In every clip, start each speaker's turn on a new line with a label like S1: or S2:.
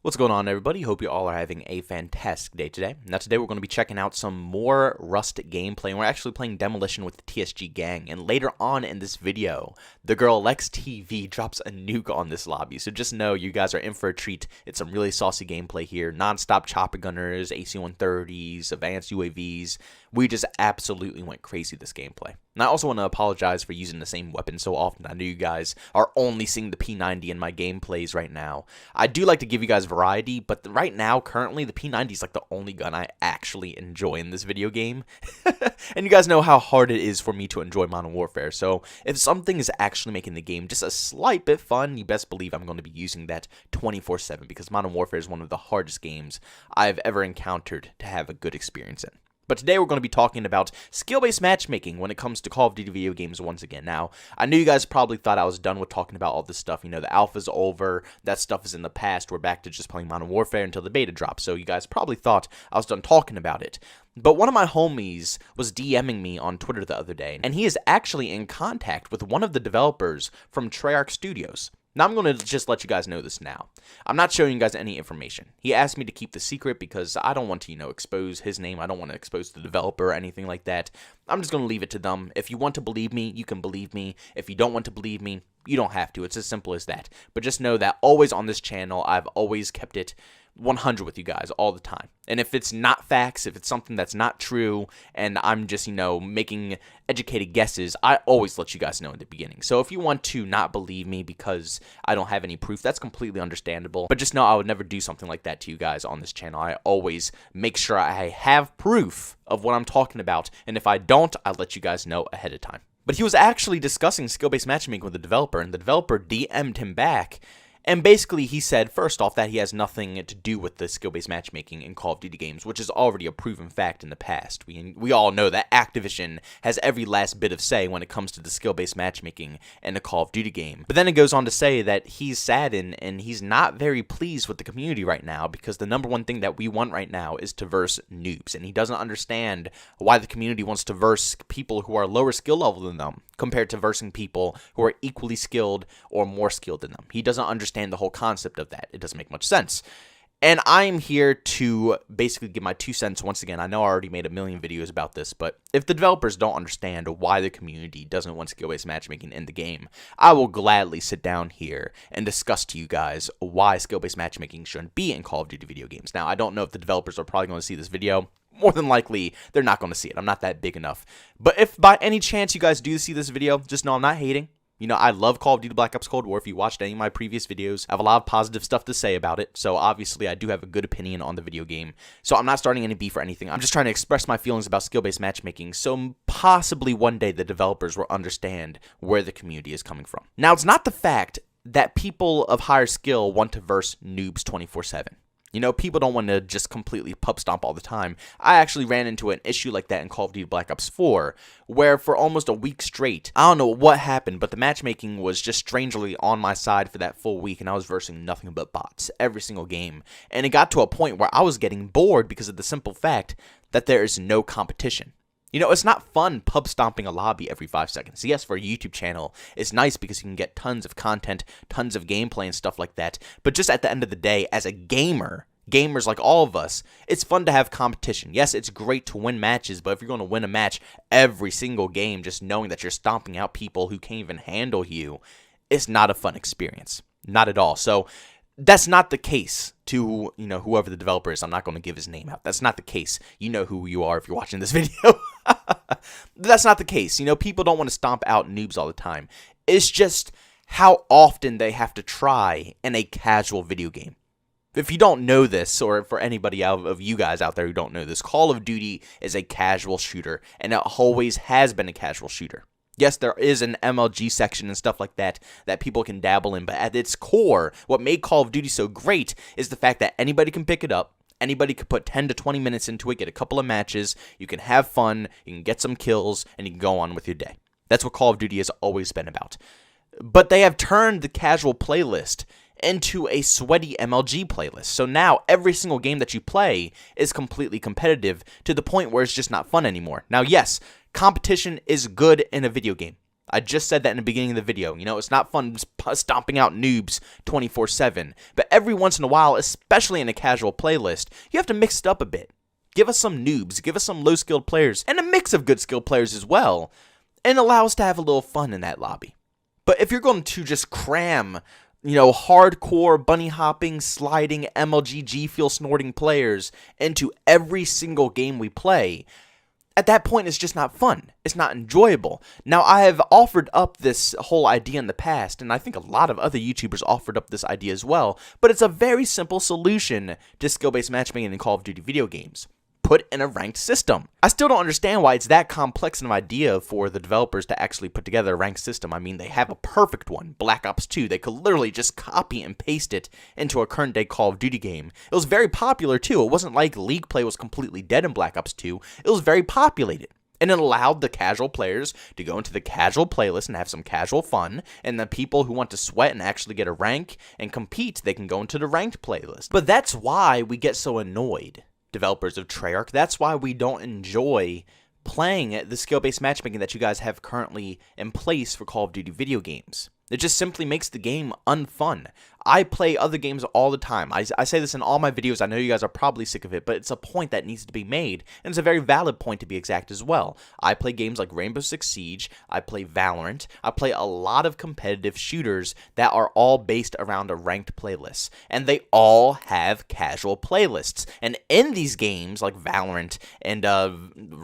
S1: What's going on, everybody? Hope you all are having a fantastic day today. Now today we're going to be checking out some more Rust gameplay, and we're actually playing Demolition with the TSG gang. And later on in this video, the girl Lex TV drops a nuke on this lobby. So just know you guys are in for a treat. It's some really saucy gameplay here. Non-stop chopper gunners, AC-130s, advanced UAVs. We just absolutely went crazy this gameplay. And I also want to apologize for using the same weapon so often. I know you guys are only seeing the P90 in my gameplays right now. I do like to give you guys variety, but right now, currently, the P90 is like the only gun I actually enjoy in this video game. And you guys know how hard it is for me to enjoy Modern Warfare. So if something is actually making the game just a slight bit fun, you best believe I'm going to be using that 24/7, because Modern Warfare is one of the hardest games I've ever encountered to have a good experience in. But today we're going to be talking about skill-based matchmaking when it comes to Call of Duty video games once again. Now, I know you guys probably thought I was done with talking about all this stuff. You know, the alpha's over, that stuff is in the past, we're back to just playing Modern Warfare until the beta drops. So you guys probably thought I was done talking about it. But one of my homies was DMing me on Twitter the other day, and he is actually in contact with one of the developers from Treyarch Studios. Now, I'm going to just let you guys know this now. I'm not showing you guys any information. He asked me to keep the secret because I don't want to, expose his name. I don't want to expose the developer or anything like that. I'm just going to leave it to them. If you want to believe me, you can believe me. If you don't want to believe me, you don't have to. It's as simple as that. But just know that always on this channel, I've always kept it 100 with you guys all the time. And if it's not facts, if it's something that's not true, and I'm just, making educated guesses, I always let you guys know in the beginning. So if you want to not believe me because I don't have any proof, that's completely understandable. But just know I would never do something like that to you guys on this channel. I always make sure I have proof of what I'm talking about. And if I don't, I'll let you guys know ahead of time. But he was actually discussing skill-based matchmaking with the developer, and the developer DM'd him back. And basically, he said, first off, that he has nothing to do with the skill-based matchmaking in Call of Duty games, which is already a proven fact in the past. We all know that Activision has every last bit of say when it comes to the skill-based matchmaking in a Call of Duty game. But then it goes on to say that he's saddened and he's not very pleased with the community right now, because the number one thing that we want right now is to verse noobs. And he doesn't understand why the community wants to verse people who are lower skill level than them compared to versing people who are equally skilled or more skilled than them. He doesn't understand the whole concept of that. It doesn't make much sense. And I'm here to basically give my 2 cents once again. I know I already made a million videos about this, but if the developers don't understand why the community doesn't want skill-based matchmaking in the game, I will gladly sit down here and discuss to you guys why skill-based matchmaking shouldn't be in Call of Duty video games. Now, I don't know if the developers are probably going to see this video. More than likely, they're not going to see it. I'm not that big enough. But if by any chance you guys do see this video, just know I'm not hating. I love Call of Duty Black Ops Cold War. If you watched any of my previous videos, I have a lot of positive stuff to say about it. So obviously, I do have a good opinion on the video game. So I'm not starting any beef or anything. I'm just trying to express my feelings about skill-based matchmaking. So possibly one day the developers will understand where the community is coming from. Now, it's not the fact that people of higher skill want to verse noobs 24/7. People don't want to just completely pub stomp all the time. I actually ran into an issue like that in Call of Duty Black Ops 4, where for almost a week straight, I don't know what happened, but the matchmaking was just strangely on my side for that full week, and I was versing nothing but bots every single game. And it got to a point where I was getting bored because of the simple fact that there is no competition. It's not fun pub stomping a lobby every 5 seconds. Yes, for a YouTube channel, it's nice because you can get tons of content, tons of gameplay and stuff like that. But just at the end of the day, as a gamer, gamers like all of us, it's fun to have competition. Yes, it's great to win matches, but if you're going to win a match every single game, just knowing that you're stomping out people who can't even handle you, it's not a fun experience. Not at all. So that's not the case to, whoever the developer is. I'm not going to give his name out. That's not the case. You know who you are if you're watching this video. That's not the case. People don't want to stomp out noobs all the time. It's just how often they have to try in a casual video game. If you don't know this, or for anybody of you guys out there who don't know this, Call of Duty is a casual shooter, and it always has been a casual shooter. Yes, there is an MLG section and stuff like that people can dabble in, but at its core, what made Call of Duty so great is the fact that anybody can pick it up, anybody could put 10 to 20 minutes into it, get a couple of matches, you can have fun, you can get some kills, and you can go on with your day. That's what Call of Duty has always been about. But they have turned the casual playlist into a sweaty MLG playlist. So now every single game that you play is completely competitive to the point where it's just not fun anymore. Now, yes, competition is good in a video game. I just said that in the beginning of the video. You know, it's not fun stomping out noobs 24/7. But every once in a while, especially in a casual playlist, you have to mix it up a bit. Give us some noobs, give us some low-skilled players, and a mix of good skilled players as well, and allow us to have a little fun in that lobby. But if you're going to just cram, you know, hardcore, bunny hopping, sliding, MLG, G Fuel snorting players into every single game we play, at that point it's just not fun. It's not enjoyable. Now, I have offered up this whole idea in the past, and I think a lot of other YouTubers offered up this idea as well, but it's a very simple solution to skill-based matchmaking in Call of Duty video games. Put in a ranked system. I still don't understand why it's that complex an idea for the developers to actually put together a ranked system. I mean, they have a perfect one, Black Ops 2. They could literally just copy and paste it into a current day Call of Duty game. It was very popular too. It wasn't like League play was completely dead in Black Ops 2. It was very populated. And it allowed the casual players to go into the casual playlist and have some casual fun. And the people who want to sweat and actually get a rank and compete, they can go into the ranked playlist. But that's why we get so annoyed, developers of Treyarch. That's why we don't enjoy playing the skill-based matchmaking that you guys have currently in place for Call of Duty video games. It just simply makes the game unfun. I play other games all the time. I say this in all my videos. I know you guys are probably sick of it, but it's a point that needs to be made, and it's a very valid point to be exact as well. I play games like Rainbow Six Siege. I play Valorant. I play a lot of competitive shooters that are all based around a ranked playlist, and they all have casual playlists. And in these games like Valorant and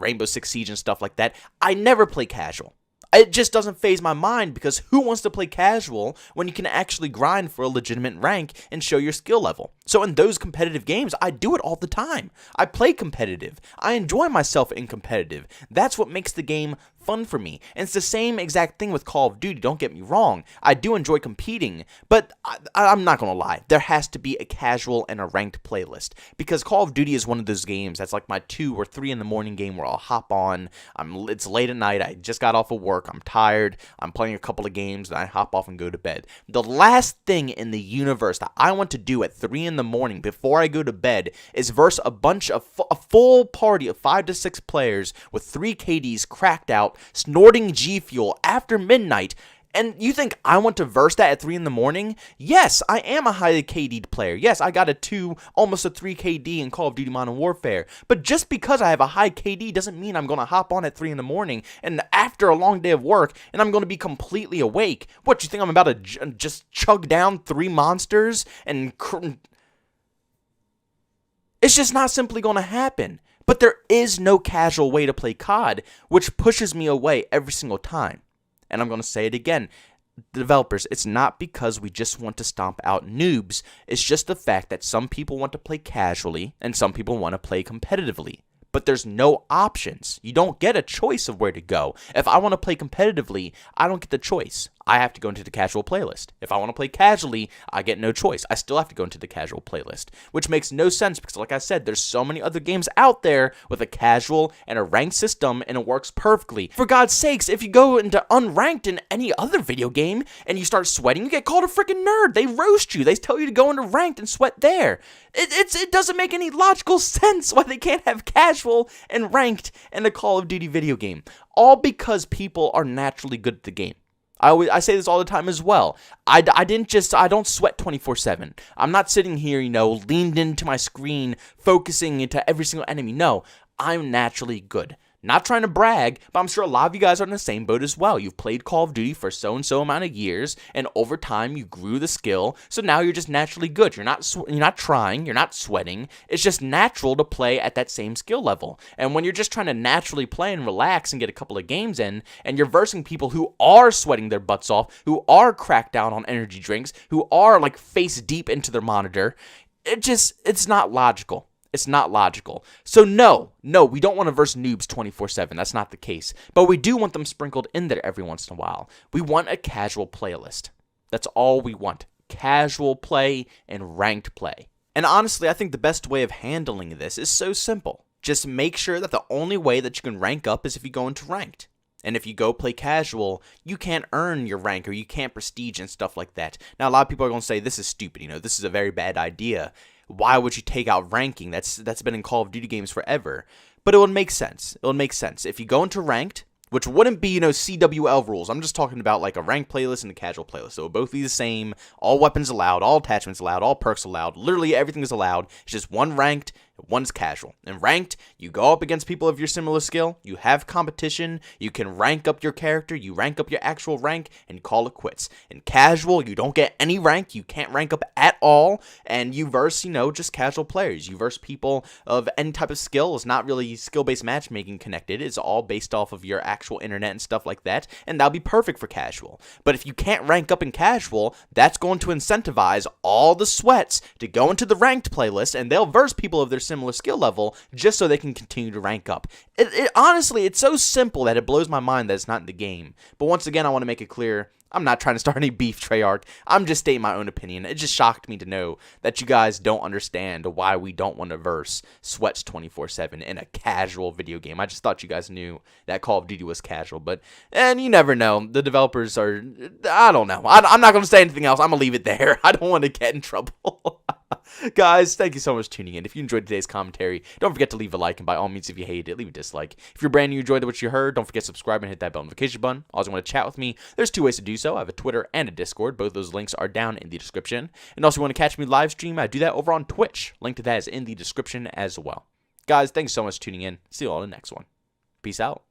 S1: Rainbow Six Siege and stuff like that, I never play casual. It just doesn't faze my mind, because who wants to play casual when you can actually grind for a legitimate rank and show your skill level? So in those competitive games, I do it all the time. I play competitive. I enjoy myself in competitive. That's what makes the game fun for me. And it's the same exact thing with Call of Duty. Don't get me wrong. I do enjoy competing, but I'm not going to lie. There has to be a casual and a ranked playlist, because Call of Duty is one of those games that's like my 2 or 3 in the morning game where I'll hop on. It's late at night. I just got off of work. I'm tired. I'm playing a couple of games, and I hop off and go to bed. The last thing in the universe that I want to do at 3 in the morning before I go to bed is verse a full party of 5 to 6 players with 3 KDs cracked out, snorting G Fuel after midnight. And you think I want to verse that at 3 in the morning? Yes, I am a highly KD'd player. Yes, I got a 2, almost a 3 KD in Call of Duty Modern Warfare. But just because I have a high KD doesn't mean I'm going to hop on at 3 in the morning and after a long day of work and I'm going to be completely awake. What, you think I'm about to just chug down 3 monsters and... It's just not simply going to happen. But there is no casual way to play COD, which pushes me away every single time. And I'm going to say it again, developers, it's not because we just want to stomp out noobs. It's just the fact that some people want to play casually and some people want to play competitively. But there's no options. You don't get a choice of where to go. If I want to play competitively, I don't get the choice. I have to go into the casual playlist. If I want to play casually, I get no choice. I still have to go into the casual playlist, which makes no sense because, like I said, there's so many other games out there with a casual and a ranked system, and it works perfectly. For God's sakes, if you go into unranked in any other video game and you start sweating, you get called a freaking nerd. They roast you. They tell you to go into ranked and sweat there. It doesn't make any logical sense why they can't have casual and ranked in a Call of Duty video game. All because people are naturally good at the game. I say this all the time as well. I don't sweat 24/7. I'm not sitting here, leaned into my screen, focusing into every single enemy. No, I'm naturally good. Not trying to brag, but I'm sure a lot of you guys are in the same boat as well. You've played Call of Duty for so-and-so amount of years, and over time you grew the skill, so now you're just naturally good. You're not trying, you're not sweating. It's just natural to play at that same skill level. And when you're just trying to naturally play and relax and get a couple of games in, and you're versing people who are sweating their butts off, who are cracked down on energy drinks, who are like face deep into their monitor, it's not logical. It's not logical. So no, we don't want to verse noobs 24/7. That's not the case. But we do want them sprinkled in there every once in a while. We want a casual playlist. That's all we want. Casual play and ranked play. And honestly, I think the best way of handling this is so simple. Just make sure that the only way that you can rank up is if you go into ranked. And if you go play casual, you can't earn your rank or you can't prestige and stuff like that. Now, a lot of people are going to say, this is stupid. This is a very bad idea. Why would you take out ranking? That's been in Call of Duty games forever. But it would make sense. It would make sense. If you go into ranked, which wouldn't be, CWL rules. I'm just talking about like a ranked playlist and a casual playlist. So it would both be the same. All weapons allowed, all attachments allowed, all perks allowed. Literally everything is allowed. It's just one ranked, one's casual. And ranked, you go up against people of your similar skill. You have competition. You can rank up your character. You rank up your actual rank and call it quits. In casual, you don't get any rank. You can't rank up at all. And you verse, just casual players. You verse people of any type of skill. It's not really skill-based matchmaking connected. It's all based off of your actual internet and stuff like that. And that'll be perfect for casual. But if you can't rank up in casual, that's going to incentivize all the sweats to go into the ranked playlist, and they'll verse people of their similar skill level just so they can continue to rank up. Honestly, it's so simple that it blows my mind that it's not in the game. But once again, I want to make it clear, I'm not trying to start any beef, Treyarch. I'm just stating my own opinion. It just shocked me to know that you guys don't understand why we don't want to verse sweats 24/7 in a casual video game. I just thought you guys knew that Call of Duty was casual, and you never know. The developers are, I don't know. I'm not going to say anything else. I'm going to leave it there. I don't want to get in trouble. Guys, thank you so much for tuning in. If you enjoyed today's commentary, don't forget to leave a like, and by all means, if you hated it, leave a dislike. If you're brand new, enjoyed what you heard, don't forget to subscribe and hit that bell notification button. Also, want to chat with me, there's 2 ways to do so. I have a Twitter and a Discord. Both those links are down in the description. And also, want to catch me live stream, I do that over on Twitch. Link to that is in the description as well. Guys, thanks so much for tuning in. See you all in the next one. Peace out.